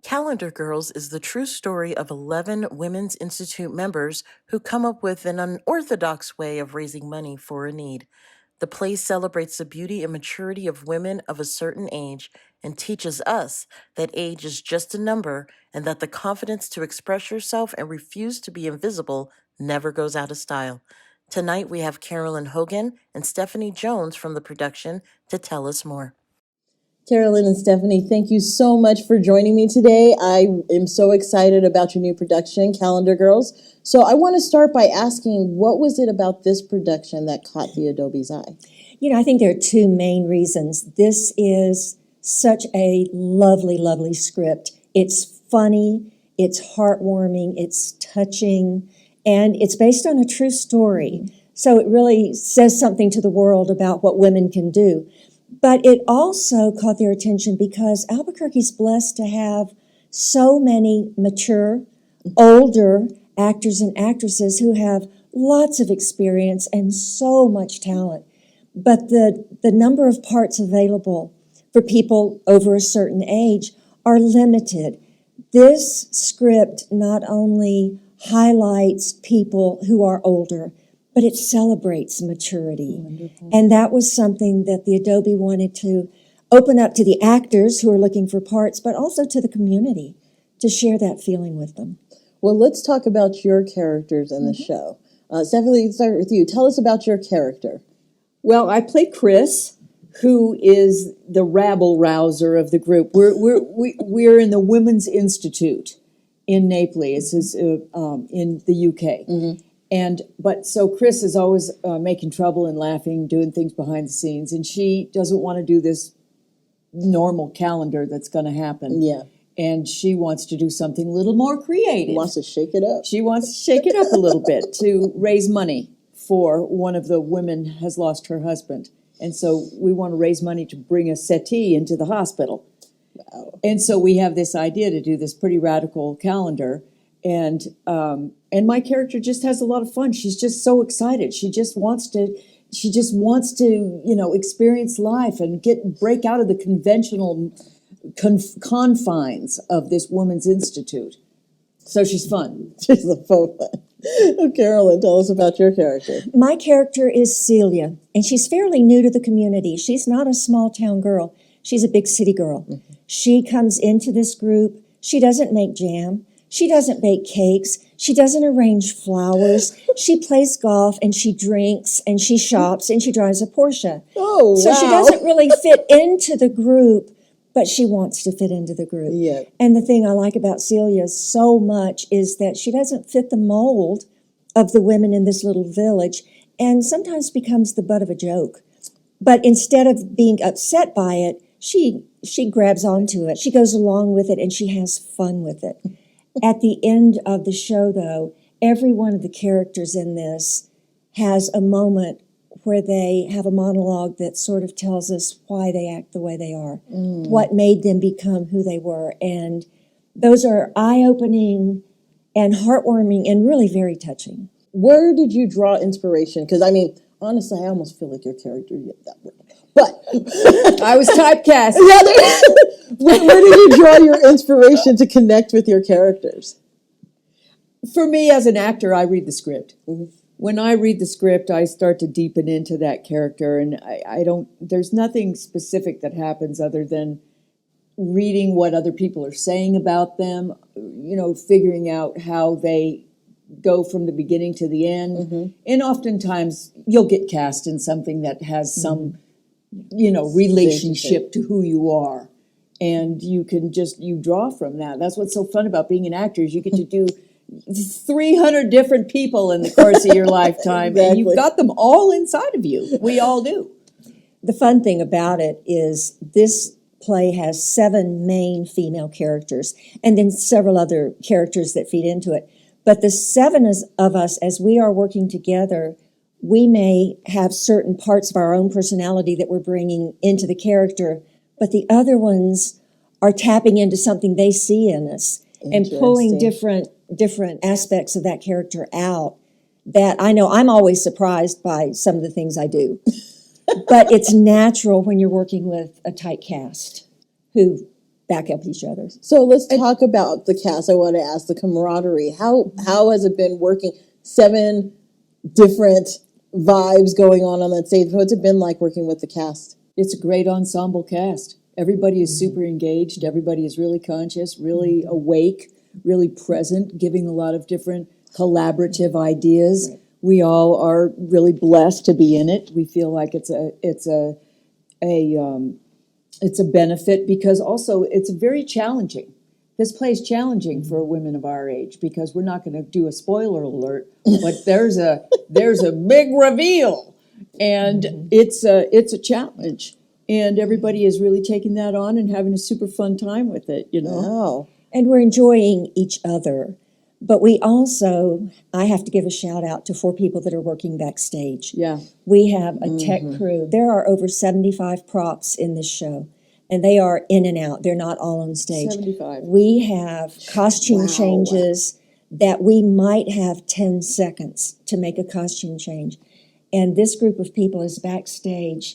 Calendar Girls is the true story of 11 Women's Institute members who come up with an unorthodox way of raising money for a need. The play celebrates the beauty and maturity of women of a certain age and teaches us that age is just a number and that the confidence to express yourself and refuse to be invisible never goes out of style. Tonight we have Carolyn Hogan and Stephanie Jones from the production to tell us more. Carolyn and Stephanie, thank you so much for joining me today. I am so excited about your new production, Calendar Girls. So I want to start by asking, what was it about this production that caught the Adobe's eye? You know, I think there are two main reasons. This is such a lovely, lovely script. It's funny, it's heartwarming, it's touching, and it's based on a true story. So it really says something to the world about what women can do. But it also caught their attention because Albuquerque's blessed to have so many mature, older actors and actresses who have lots of experience and so much talent. But the number of parts available for people over a certain age are limited. This script not only highlights people who are older, but it celebrates maturity. Wonderful. And that was something that the Adobe wanted to open up to the actors who are looking for parts, but also to the community to share that feeling with them. Well, let's talk about your characters in the show. Stephanie, let's start with you. Tell us about your character. Well, I play Chris, who is the rabble-rouser of the group. We're in the Women's Institute in Naples, in the UK. Mm-hmm. So Chris is always making trouble and laughing, doing things behind the scenes, and she doesn't want to do this normal calendar that's going to happen. Yeah. And she wants to do something a little more creative. Wants to shake it up. She wants to shake it up a little bit to raise money for one of the women has lost her husband. And so we want to raise money to bring a settee into the hospital. Wow. And so we have this idea to do this pretty radical calendar. And my character just has a lot of fun. She's just so excited. She just wants to, experience life and break out of the conventional confines of this Women's Institute. So she's fun. She's the fun. Carolyn, tell us about your character. My character is Celia, and she's fairly new to the community. She's not a small town girl. She's a big city girl. Mm-hmm. She comes into this group. She doesn't make jam. She doesn't bake cakes. She doesn't arrange flowers. She plays golf and she drinks and she shops and she drives a Porsche. Oh, wow. So she doesn't really fit into the group, but she wants to fit into the group. Yeah. And the thing I like about Celia so much is that she doesn't fit the mold of the women in this little village and sometimes becomes the butt of a joke. But instead of being upset by it, she grabs onto it. She goes along with it and she has fun with it. At the end of the show, though, every one of the characters in this has a moment where they have a monologue that sort of tells us why they act the way they are, what made them become who they were. And those are eye-opening and heartwarming and really very touching. Where did you draw inspiration? Because, honestly, I almost feel like your character did that word. But I was typecast. Where did you draw your inspiration to connect with your characters? For me, as an actor, I read the script. Mm-hmm. When I read the script, I start to deepen into that character, and there's nothing specific that happens other than reading what other people are saying about them, figuring out how they go from the beginning to the end. Mm-hmm. And oftentimes you'll get cast in something that has some, relationship to who you are. And you can you draw from that. That's what's so fun about being an actor is you get to do 300 different people in the course of your lifetime. Exactly. And you've got them all inside of you. We all do. The fun thing about it is this play has 7 main female characters and then several other characters that feed into it. But the 7 of us, as we are working together, we may have certain parts of our own personality that we're bringing into the character, but the other ones are tapping into something they see in us and pulling different aspects of that character out that I know I'm always surprised by some of the things I do. But it's natural when you're working with a tight cast who back up each other. So let's talk about the cast. I want to ask the camaraderie. How has it been working? 7 different vibes going on that stage. What's it been like working with the cast? It's a great ensemble cast. Everybody is super engaged. Everybody is really conscious, really awake, really present, giving a lot of different collaborative ideas. Right. We all are really blessed to be in it. We feel like it's a benefit because also it's very challenging. This play is challenging for women of our age because we're not going to do a spoiler alert, but there's a big reveal, and it's a challenge, and everybody is really taking that on and having a super fun time with it. Wow. And we're enjoying each other. But we also, I have to give a shout out to 4 people that are working backstage. Yeah. We have a tech crew. There are over 75 props in this show, and they are in and out. They're not all on stage. 75. We have costume changes that we might have 10 seconds to make a costume change. And this group of people is backstage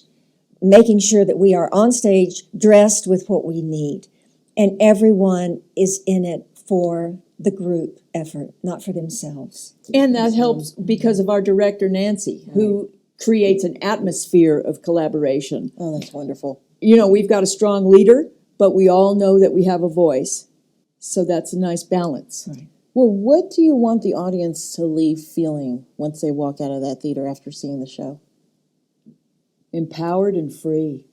making sure that we are on stage dressed with what we need. And everyone is in it for the group effort, not for themselves. And that helps because of our director, Nancy, who creates an atmosphere of collaboration. Oh, that's wonderful. We've got a strong leader, but we all know that we have a voice. So that's a nice balance. Right. Well, what do you want the audience to leave feeling once they walk out of that theater after seeing the show? Empowered and free.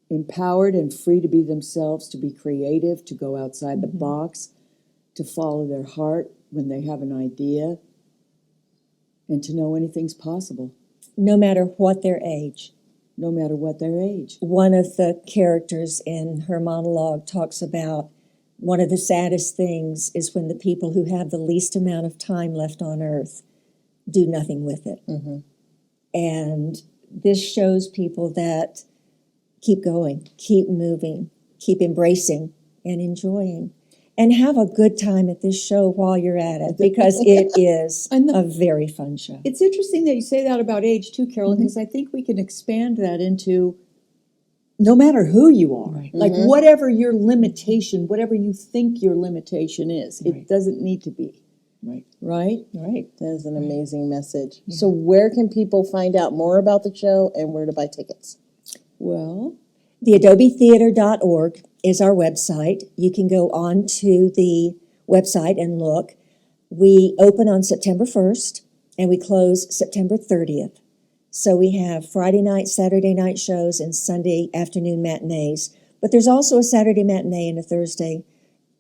Empowered and free to be themselves, to be creative, to go outside the box, to follow their heart when they have an idea, and to know anything's possible. No matter what their age. No matter what their age. One of the characters in her monologue talks about one of the saddest things is when the people who have the least amount of time left on earth do nothing with it. Mm-hmm. And this shows people that keep going, keep moving, keep embracing and enjoying. And have a good time at this show while you're at it, because it is a very fun show. It's interesting that you say that about age, too, Carolyn, because I think we can expand that into no matter who you are. Right. Like whatever your limitation, whatever you think your limitation is, it doesn't need to be. Right. Right? Right. That is an amazing message. Yeah. So where can people find out more about the show and where to buy tickets? Well, the adobetheater.org is our website. You can go on to the website and look. We open on September 1st and we close September 30th. So we have Friday night, Saturday night shows and Sunday afternoon matinees. But there's also a Saturday matinee and a Thursday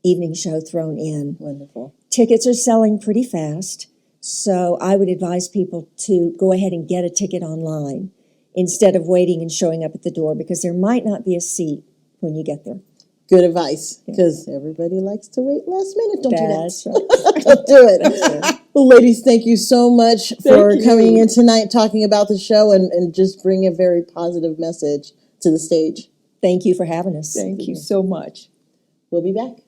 evening show thrown in. Wonderful. Tickets are selling pretty fast. So I would advise people to go ahead and get a ticket online instead of waiting and showing up at the door, because there might not be a seat when you get there. Good advice, because everybody likes to wait last minute. Don't That's do right. that. Don't do it. Well, ladies, thank you so much for coming in tonight, talking about the show, and just bring a very positive message to the stage. Thank you for having us. Thank you so much. We'll be back.